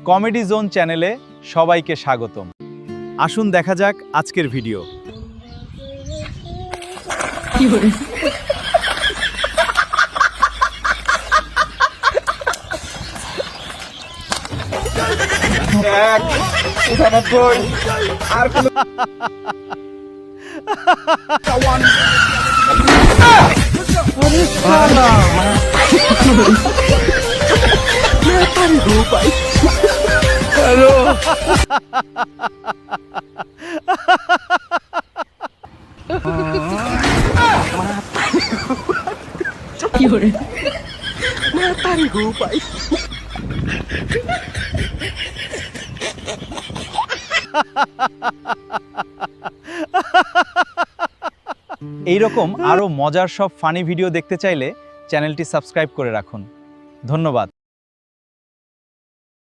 Comedy zone চ্যানেলে সবাইকে স্বাগতম। আসুন দেখা যাক আজকের ভিডিও। এইরকম আরো মজার সব ফানি ভিডিও দেখতে চাইলে চ্যানেলটি সাবস্ক্রাইব করে রাখুন। ধন্যবাদ।